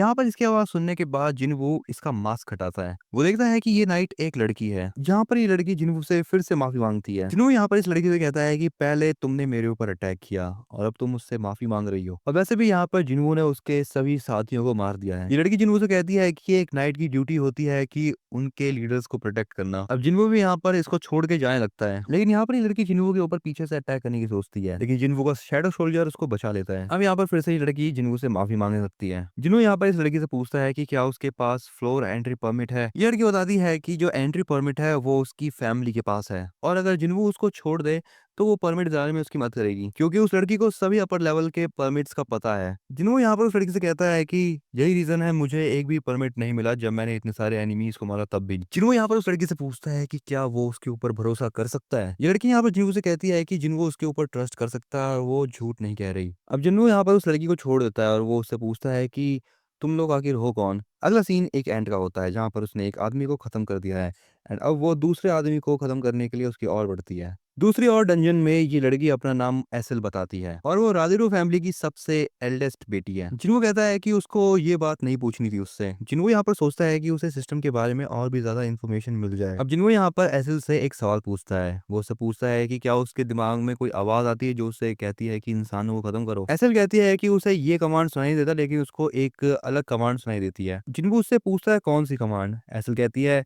यहाँ पर इसकी आवाज सुनने के बाद जिनवू इसका मास्क हटाता है। वो देखता है कि ये नाइट एक लड़की है। जहाँ पर ये लड़की जिनवू से फिर से माफी मांगती है। जिनवू यहाँ पर इस लड़की से कहता है कि पहले तुमने मेरे ऊपर अटैक किया और अब तुम मुझसे माफी मांग रही हो। और वैसे भी यहाँ पर जिनवू ने उसके सभी साथियों को मार दिया है। ये लड़की जिनवू से कहती है कि एक नाइट की ड्यूटी होती है कि उनके लीडर्स को प्रोटेक्ट करना। अब जिनवू भी यहाँ पर इसको छोड़ के जाने लगता है, लेकिन यहाँ पर ये लड़की जिनवू के ऊपर पीछे से अटैक करने की सोचती है, लेकिन जिनवू का शैडो सोल्जर उसको बचा लेता है। अब यहाँ पर फिर से ये लड़की जिनवू से माफी मांगने लगती है। जिनवू यहाँ पर इस लड़की से पूछता है कि क्या उसके पास फ्लोर एंट्री परमिट है। ये लड़की बताती है कि जो एंट्री परमिट है वो उसकी फैमिली के पास है, और अगर जिनवू उसको छोड़ दे तो वो परमिट दिलाने में उसकी मदद करेगी, क्योंकि उस लड़की को सभी अपर लेवल के परमिट्स का पता है। जिनवू यहाँ पर उस लड़की से कहता है कि यही रीजन है मुझे एक भी परमिट नहीं मिला जब मैंने इतने सारे एनिमीज को मारा तब भी। जिनवू यहाँ पर उस लड़की से पूछता है कि क्या वो उसके ऊपर भरोसा कर सकता है। ये लड़की यहाँ पर जिनवू से कहती है कि जिनवू उसके ऊपर ट्रस्ट कर सकता है और वो झूठ नहीं कह रही। अब जिनवू यहाँ पर उस लड़की को छोड़ देता है और वो उससे पूछता है कि तुम लोग आखिर हो कौन। अगला सीन एक एंड का होता है जहां पर उसने एक आदमी को खत्म कर दिया है, एंड अब वो दूसरे आदमी को खत्म करने के लिए उसकी ओर बढ़ती है। दूसरी ओर डंजन में ये लड़की अपना नाम एसेल बताती है, और वो राधिरू फैमिली की सबसे एल्डेस्ट बेटी है। जिनवू कहता है कि उसको ये बात नहीं पूछनी थी उससे। जिनवू यहाँ पर सोचता है कि उसे सिस्टम के बारे में और भी ज्यादा इन्फॉर्मेशन मिल जाए। अब जिनवू यहाँ पर एसेल से एक सवाल पूछता है। वो उससे पूछता है कि क्या उसके दिमाग में कोई आवाज आती है जो उसे कहती है कि इंसानों को खत्म करो। एसेल कहती है कि उसे ये कमांड सुनाई देता, लेकिन उसको एक अलग कमांड सुनाई देती है। जिनवू उससे पूछता है कौन सी कमांड। एसेल कहती है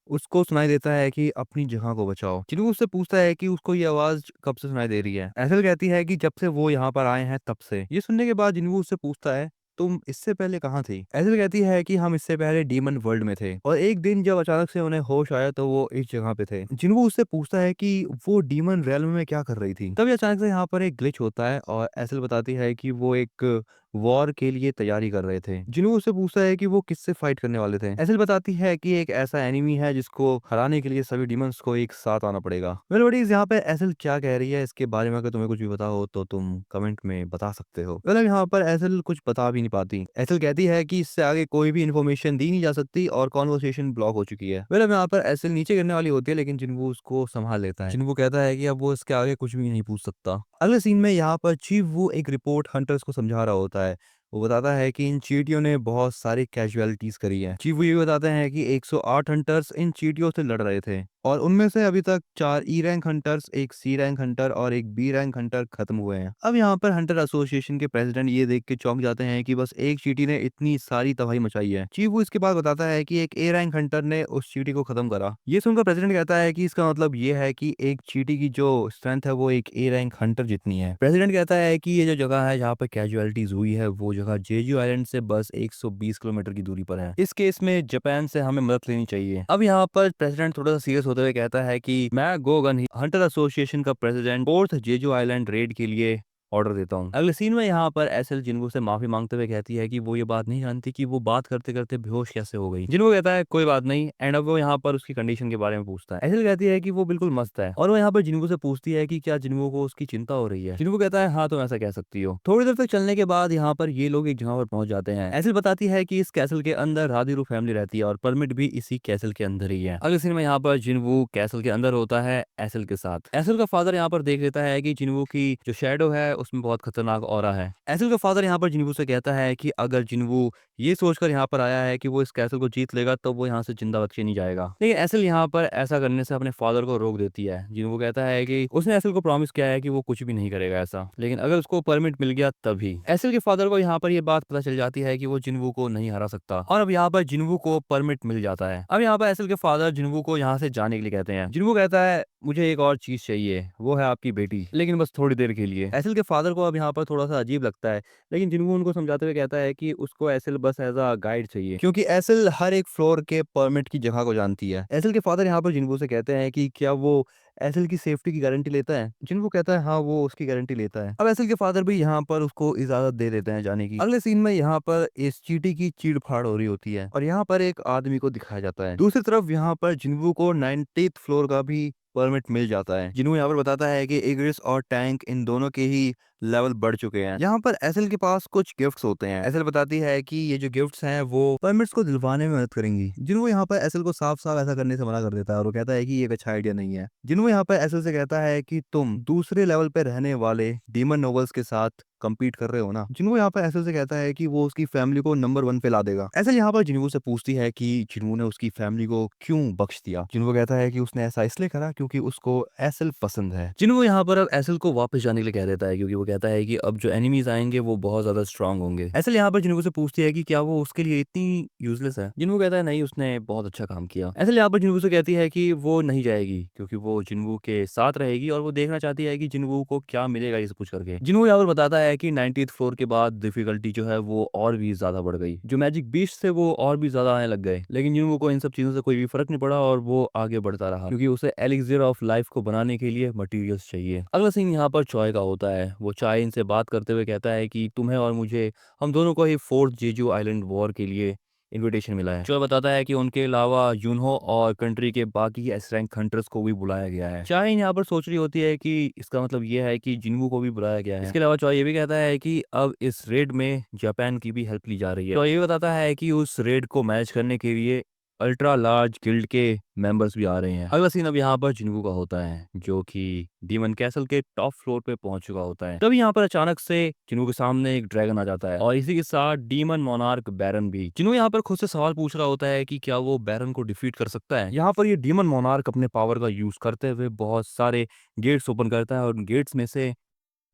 उसको सुनाई देता है कि अपनी जगह को बचाओ। जिनवू उससे पूछता है कि उसको ये आवाज कब से सुनाई दे रही है। एसेल कहती है कि जब से वो यहाँ पर आए हैं तब से। ये सुनने के बाद जिनवू उससे पूछता है तुम इससे पहले कहाँ थी। एसेल कहती है कि हम इससे पहले डीमन वर्ल्ड में थे, और एक दिन जब अचानक से उन्हें होश आया तो वो इस जगह पे थे। जिनवू उससे पूछता है कि वो डीमन रेल्म में क्या कर रही थी। तभी अचानक से यहाँ पर एक ग्लिच होता है और एसेल बताती है कि वो एक वॉर के लिए तैयारी कर रहे थे। जिनवू उससे पूछता है कि वो किससे फाइट करने वाले थे। एसेल बताती है कि एक ऐसा एनिमी है जिसको हराने के लिए सभी डीमंस को एक साथ आना पड़ेगा। वेल बडीज, यहाँ पे एसेल क्या कह रही है इसके बारे में अगर तुम्हें कुछ भी पता हो तो तुम कमेंट में बता सकते हो। वेल अब यहाँ पर एसेल कुछ बता भी नहीं पाती। एसेल कहती है कि इससे आगे कोई भी इन्फॉर्मेशन दी नहीं जा सकती और कॉन्वर्सेशन ब्लॉक हो चुकी है। वेल अब यहाँ पर एसेल नीचे गिरने वाली होती है, लेकिन जिनवू उसको संभाल लेता है। जिनवू कहता है कि अब वो इसके आगे कुछ भी नहीं पूछ सकता। अगले सीन में यहाँ पर चीफ वो एक रिपोर्ट हंटर्स को समझा रहा होता है। वो बताता है कि इन चींटियों ने बहुत सारी कैजुअलिटीज करी है। चीफ वो ये बताते हैं कि 108 हंटर्स इन चींटियों से लड़ रहे थे, और उनमें से अभी तक 4 ई रैंक हंटर्स, एक सी रैंक हंटर और एक बी रैंक हंटर खत्म हुए हैं। अब यहाँ पर हंटर एसोसिएशन के प्रेसिडेंट ये देख के चौंक जाते हैं कि बस एक चींटी ने इतनी सारी तबाही मचाई है। चीफ वो इसके बाद बताता है कि एक ए रैंक हंटर ने उस चींटी को खत्म करा। ये सुनकर प्रेसिडेंट कहता है कि इसका मतलब ये है कि एक चींटी की जो स्ट्रेंथ है वो एक ए रैंक हंटर जितनी है। प्रेसिडेंट कहता है कि ये जो जगह है जहाँ पर कैजुअलिटीज हुई है वो जगह जेजू आइलैंड से बस 120 किलोमीटर की दूरी पर है। इस केस में जापान से हमें मदद लेनी चाहिए। अब यहाँ पर प्रेसिडेंट थोड़ा सा सीरियस होते हुए कहता है कि मैं गोगन हंटर एसोसिएशन का president fourth Jeju island raid के लिए ऑर्डर देता हूँ। अगले सीन में यहाँ पर एसेल जिनवू से माफी मांगते हुए कहती है कि वो ये बात नहीं जानती कि वो बात करते करते बेहोश कैसे हो गई। जिनवू कहता है कोई बात नहीं, एंड अब वो यहाँ पर उसकी कंडीशन के बारे में पूछता है। एसेल कहती है कि वो बिल्कुल मस्त है, और वो यहाँ पर जिनवू से पूछती है कि क्या जिनवू को उसकी चिंता हो रही है। जिनवू कहता है हाँ तुम ऐसा कह सकती हो। थोड़ी देर तक चलने के बाद यहाँ पर ये लोग एक जगह पर पहुंच जाते हैं। एसेल बताती है कि इस कैसल के अंदर राधिरू फैमिली रहती है और परमिट भी इसी कैसल के अंदर ही है। अगले सीन में यहाँ पर जिनवू कैसल के अंदर होता है एसेल के साथ। एसेल का फादर यहाँ पर देख लेता है कि जिनवू की जो शेडो है उसमें बहुत खतरनाक ऑरा है। एसेल का फादर यहाँ पर जिनवू से कहता है कि अगर जिनवू ये सोचकर यहाँ पर आया है कि वो इस कैसल को जीत लेगा तो वो यहाँ से जिंदा बच के नहीं जाएगा, लेकिन एसेल यहाँ पर ऐसा करने से अपने फादर को रोक देती है। जिनवू कहता है कि उसने एसेल को प्रॉमिस किया है कि वो कुछ भी नहीं करेगा ऐसा, लेकिन अगर उसको परमिट मिल गया तभी। एसेल के फादर को यहाँ पर ये बात पता चल जाती है कि वो जिनवू को नहीं हरा सकता, और अब यहाँ पर जिनवू को परमिट मिल जाता है। अब यहाँ पर एसेल के फादर जिनवू को यहाँ से जाने के लिए कहते हैं। जिनवू कहता है मुझे एक और चीज चाहिए, वो है आपकी बेटी, लेकिन बस थोड़ी देर के लिए। एसेल के फादर को अब यहाँ पर थोड़ा सा अजीब लगता है, लेकिन जिनवू उनको समझाते हुए कहता है कि उसको एसेल बस एज अ गाइड चाहिए, क्योंकि एसेल हर एक फ्लोर के परमिट की जगह को जानती है। एसेल के फादर यहाँ पर जिनवू से कहते हैं कि क्या वो एसेल की सेफ्टी की गारंटी लेता है। जिनवू कहता है हाँ वो उसकी गारंटी लेता है। अब एसेल के फादर भी यहाँ पर उसको इजाजत दे देते हैं जाने की। अगले सीन में यहाँ पर इस चींटी की चीड़ फाड़ हो रही होती है, और यहाँ पर एक आदमी को दिखाया जाता है। दूसरी तरफ यहाँ पर जिनवू को 90th फ्लोर का भी परमिट मिल जाता है। जिन्हों यहाँ पर बताता है कि इग्रिस और टैंक इन दोनों के ही लेवल बढ़ चुके हैं। यहाँ पर एसेल के पास कुछ गिफ्ट्स होते हैं। एसेल बताती है कि ये जो गिफ्ट्स हैं वो परमिट्स को दिलवाने में मदद करेंगी। जिन्हों यहाँ पर एसेल को साफ साफ ऐसा करने से मना कर देता है, और वो कहता है कि ये एक अच्छा आइडिया नहीं है। जिन्हों यहाँ पर एसेल से कहता है कि तुम दूसरे लेवल पे रहने वाले डीमन नोबल्स के साथ कम्पीट कर रहे हो ना, जिन्हों यहाँ पर एसल से कहता है कि वो उसकी फैमिली को नंबर 1 पे ला देगा। एसल यहाँ पर जिन्हों से पूछती है कि जिन्हों ने उसकी फैमिली को क्यों बख्श दिया। जिन्हों कहता है कि उसने ऐसा इसलिए करा क्योंकि उसको एसल पसंद है। जिन्हों यहाँ पर अब एसल को वापस जाने के लिए कह देता है क्योंकि वो कहता है कि अब जो एनिमीज आएंगे वो बहुत ज्यादा स्ट्रांग होंगे। एसल यहाँ पर जिन्हों से पूछती है कि क्या वो उसके लिए इतनी यूजलेस है। जिन्हों कहता है नहीं, उसने बहुत अच्छा काम किया। एसल यहाँ पर जिन्हों से कहती है कि वो नहीं जाएगी क्योंकि वो जिन्हों के साथ रहेगी और वो देखना चाहती है कि जिन्हों को क्या मिलेगा ये सब कुछ करके। जिन्हों यहाँ पर बताता है कि 90th फ्लोर के बाद डिफिकल्टी जो है वो और भी ज्यादा बढ़ गई। जो मैजिक बीस्ट थे वो और भी ज्यादा आने लग गए, लेकिन जिन्हों को इन सब चीजों से कोई भी फर्क नहीं पड़ा और वो आगे बढ़ता रहा क्योंकि उसे एलिक्सिर ऑफ लाइफ को बनाने के लिए मटेरियल्स चाहिए। अगला सीन यहाँ पर चॉय का होता है। वो चाय इनसे बात करते हुए कहता है कि तुम्हें और मुझे, हम दोनों को ही फोर्थ जेजू आइलैंड वॉर के लिए इनविटेशन मिला है। चॉय बताता है कि उनके अलावा यूनहो और कंट्री के बाकी एस रैंक हंटर्स को भी बुलाया गया है। चाय यहाँ पर सोच रही होती है कि इसका मतलब ये है कि जिन्वू को भी बुलाया गया है। इसके अलावा चॉय ये भी कहता है कि अब इस रेड में जापान की भी हेल्प ली जा रही है। चॉय ये बताता है कि उस रेड को मैनेज करने के लिए अल्ट्रा लार्ज गिल्ड के मेंबर्स भी आ रहे हैं। अगला सीन अब यहाँ पर जिन्वू का होता है जो कि डीमन कैसल के टॉप फ्लोर पे पहुंच चुका होता है। तभी यहाँ पर अचानक से जिन्वू के सामने एक ड्रैगन आ जाता है और इसी के साथ डीमन मोनार्क बैरन भी। जिन्वू यहाँ पर खुद से सवाल पूछ रहा होता है कि क्या वो बैरन को डिफीट कर सकता है। यहाँ पर ये डीमन मोनार्क अपने पावर का यूज करते हुए बहुत सारे गेट्स ओपन करता है और गेट्स में से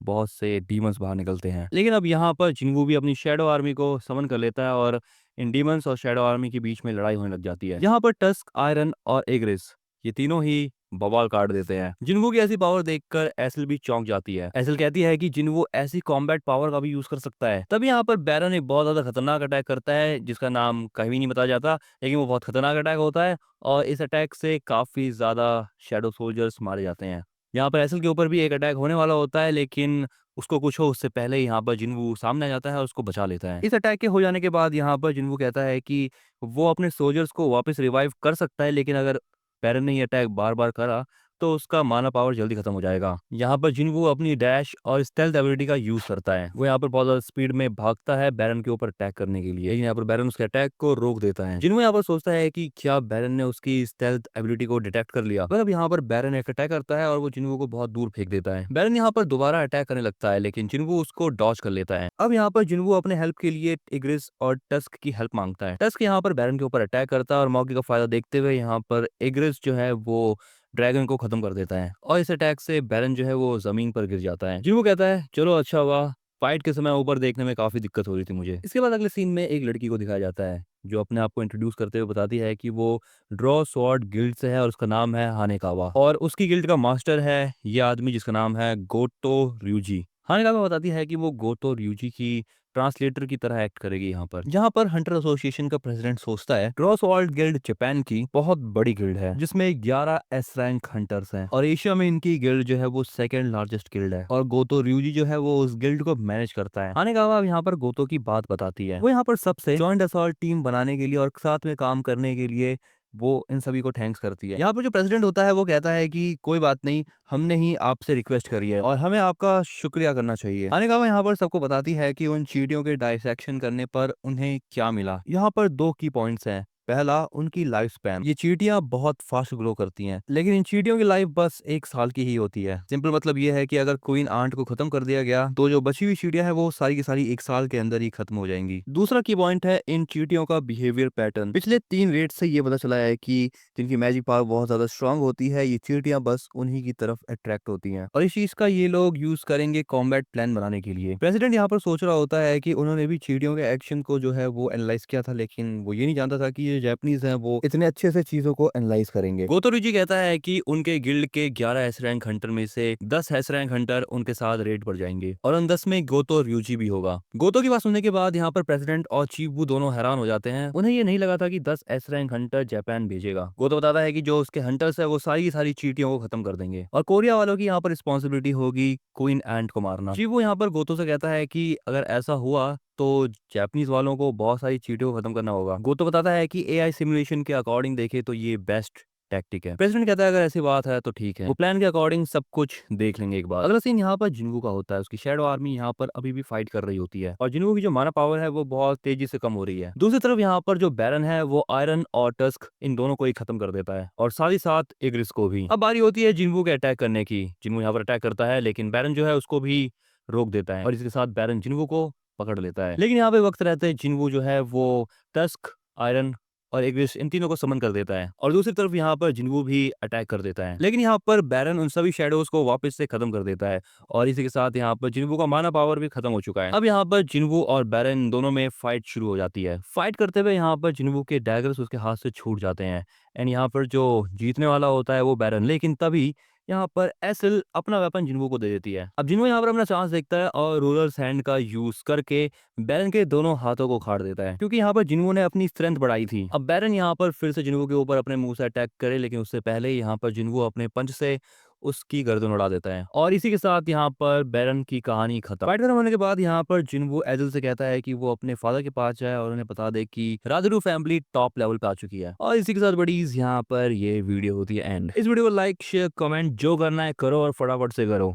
बहुत से डीमंस बाहर निकलते हैं। लेकिन अब यहाँ पर जिन्वू भी अपनी शैडो आर्मी को समन कर लेता है और इन डीमंस और शैडो आर्मी के बीच में लड़ाई होने लग जाती है। यहाँ पर टस्क, आयरन और एग्रिस ये तीनों ही बवाल काट देते हैं। जिन्वू की ऐसी पावर देखकर एसल भी चौंक जाती है। एसल कहती है कि जिन्वू ऐसी कॉम्बैट पावर का भी यूज कर सकता है। तभी यहाँ पर बैरन एक बहुत ज्यादा खतरनाक अटैक करता है जिसका नाम कहीं नहीं बताया जाता, लेकिन वो बहुत खतरनाक अटैक होता है और इस अटैक से काफी ज्यादा शैडो सोल्जर्स मारे जाते हैं। यहाँ पर एसल के ऊपर भी एक अटैक होने वाला होता है, लेकिन उसको कुछ हो उससे पहले ही यहाँ पर जिन्वू सामने आ जाता है और उसको बचा लेता है। इस अटैक के हो जाने के बाद यहाँ पर जिन्वू कहता है कि वो अपने सोल्जर्स को वापस रिवाइव कर सकता है, लेकिन अगर बैरन ने ये अटैक बार बार करा तो उसका माना पावर जल्दी खत्म हो जाएगा। यहाँ पर जिन्वू अपनी डैश और स्टेल्थ एबिलिटी का यूज करता है। वो यहाँ पर बहुत ज्यादा स्पीड में भागता है बैरन के ऊपर अटैक करने के लिए, लेकिन यहाँ पर बैरन उसके अटैक को रोक देता है। जिन्वू यहाँ पर सोचता है कि क्या बैरन ने उसकी स्टेल्थ एबिलिटी को डिटेक्ट कर लिया, पर अब यहाँ पर बैरन एक अटैक करता है और वो जिन्वू को बहुत दूर फेंक देता है। बैरन यहाँ पर दोबारा अटैक करने लगता है, लेकिन जिन्वू उसको डॉज कर लेता है। अब यहाँ पर जिन्वू अपने हेल्प के लिए इग्रिस और टस्क की हेल्प मांगता है। टस्क यहाँ पर बैरन के ऊपर अटैक करता है और मौके का फायदा देखते हुए यहाँ पर इग्रिस जो है वो ड्रैगन को खत्म कर देता है और इस अटैक से बैरन जो है वो जमीन पर गिर जाता है। जिन्वू कहता है चलो अच्छा हुआ, फाइट के समय ऊपर देखने में काफी दिक्कत हो रही थी मुझे। इसके बाद अगले सीन में एक लड़की को दिखाया जाता है जो अपने आप को इंट्रोड्यूस करते हुए बताती है कि वो ड्रॉ स्वॉर्ड गिल्ड से है और उसका नाम है हानेकावा और उसकी गिल्ड का मास्टर है ये आदमी जिसका नाम है गोतो ryuji। हानेकावा बताती है कि वो गोतो ryuji की ट्रांसलेटर की तरह एक्ट करेगी यहाँ पर। जहाँ पर हंटर एसोसिएशन का प्रेसिडेंट सोचता है ड्रॉस वर्ल्ड गिल्ड जापान की बहुत बड़ी गिल्ड है जिसमें 11 एस रैंक हंटर्स हैं और एशिया में इनकी गिल्ड जो है वो सेकंड लार्जेस्ट गिल्ड है और गोतो ryuji जो है वो उस गिल्ड को मैनेज करता है। हानेकावा अब यहाँ पर गोतो की बात बताती है। वो यहाँ पर सबसे जॉइंट असॉल्ट टीम बनाने के लिए और साथ में काम करने के लिए वो इन सभी को थैंक्स करती है। यहाँ पर जो प्रेसिडेंट होता है वो कहता है कि कोई बात नहीं, हमने ही आपसे रिक्वेस्ट करी है और हमें आपका शुक्रिया करना चाहिए। हानेकावा यहाँ पर सबको बताती है कि उन चींटियों के डाइसेक्शन करने पर उन्हें क्या मिला। यहाँ पर 2 की पॉइंट्स हैं। पहला, उनकी लाइफ स्पैन। ये चींटियां बहुत फास्ट ग्रो करती हैं, लेकिन इन चींटियों की लाइफ बस 1 साल की ही होती है। सिंपल मतलब ये है कि अगर क्वीन आंट को खत्म कर दिया गया तो जो बची हुई चींटियां हैं वो सारी की सारी 1 साल के अंदर ही खत्म हो जाएंगी। दूसरा की पॉइंट है इन चींटियों का बिहेवियर पैटर्न। पिछले 3 रेट से ये पता चला है कि जिनकी मैजिक पावर बहुत ज्यादा स्ट्रांग होती है ये चींटियां बस उन्हीं की तरफ अट्रैक्ट होती हैं और इस चीज का ये लोग यूज करेंगे कॉम्बैट प्लान बनाने के लिए। प्रेसिडेंट यहाँ पर सोच रहा होता है कि उन्होंने भी चींटियों के एक्शन को जो है वो एनालाइज किया था, लेकिन वो ये नहीं जानता था कि ये जापानीज हैं वो इतने अच्छे से चीजों को एनालाइज करेंगे। गोतो ryuji कहता है कि उनके गिल्ड के 11 एस रैंक हंटर में से 10 एस रैंक हंटर उनके साथ रेड पर जाएंगे और उन 10 में गोतो ryuji भी होगा। गोतो की बात सुनने के बाद यहाँ पर प्रेसिडेंट और चीफ वू दोनों हैरान हो जाते हैं। उन्हें ये नहीं लगा था कि 10 एस रैंक हंटर जापान भेजेगा। गोतो बताता है कि जो उसके हंटर्स है वो सारी की सारी चींटियों को खत्म कर देंगे और कोरिया वालों की यहाँ पर रिस्पॉन्सिबिलिटी होगी क्वीन एंट को मारना। चीफ वू यहाँ पर गोतो से कहता है कि अगर ऐसा हुआ तो जापानीज वालों को बहुत सारी चींटियों को खत्म करना होगा। गोतो बताता है कि एआई सिमुलेशन के अकॉर्डिंग देखे तो ये बेस्ट टैक्टिक है। प्रेसिडेंट कहता है अगर ऐसी बात है तो ठीक है, वो प्लान के अकॉर्डिंग सब कुछ देख लेंगे एक बार। अगला सीन यहाँ पर जिन्वू का होता है। उसकी शैडो आर्मी यहाँ पर अभी भी फाइट कर रही होती है और जिन्वू की जो माना पावर है वो बहुत तेजी से कम हो रही है। दूसरी तरफ यहाँ पर जो बैरन है वो आयरन और टस्क इन दोनों को ही खत्म कर देता है और साथ ही साथ इग्रिस को भी। अब बारी होती है जिन्वू के अटैक करने की। जिन्वू यहाँ पर अटैक करता है लेकिन बैरन जो है उसको भी रोक देता है और इसके साथ बैरन जिन्वू को पकड़ लेता है। लेकिन यहाँ पे वक्त रहते जिन्वू जो है वो टस्क, आयरन और एग्रिस इन तीनों को समन कर देता है और दूसरी तरफ यहाँ पर जिन्वू भी अटैक कर देता है। लेकिन यहाँ पर बैरन उन सभी शैडोज को वापस से खत्म कर देता है और इसी के साथ यहाँ पर जिन्वू का माना पावर भी खत्म हो चुका है। अब यहाँ पर जिन्वू और बैरन दोनों में फाइट शुरू हो जाती है। फाइट करते हुए यहाँ पर जिन्वू के डैगर्स उसके हाथ से छूट जाते हैं एंड यहाँ पर जो जीतने वाला होता है वो बैरन, लेकिन तभी यहाँ पर एसिल अपना वेपन जिन्वू को दे देती है। अब जिन्वू यहाँ पर अपना चांस देखता है और रूलर्स हैंड का यूज करके बैरन के दोनों हाथों को उखाड़ देता है क्योंकि यहाँ पर जिन्वू ने अपनी स्ट्रेंथ बढ़ाई थी। अब बैरन यहाँ पर फिर से जिन्वू के ऊपर अपने मुंह से अटैक करे, लेकिन उससे पहले ही यहाँ पर जिन्वू अपने पंच से उसकी गर्दन उड़ा देता है और इसी के साथ यहाँ पर बैरन की कहानी खत्म। फाइट खत्म होने के बाद यहाँ पर जिन्वू एजिल से कहता है कि वो अपने फादर के पास जाए और उन्हें बता दे कि राजरू फैमिली टॉप लेवल पे आ चुकी है। और इसी के साथ बडीज यहाँ पर ये वीडियो होती है एंड। इस वीडियो को लाइक शेयर कमेंट जो करना है करो और फटाफट से करो।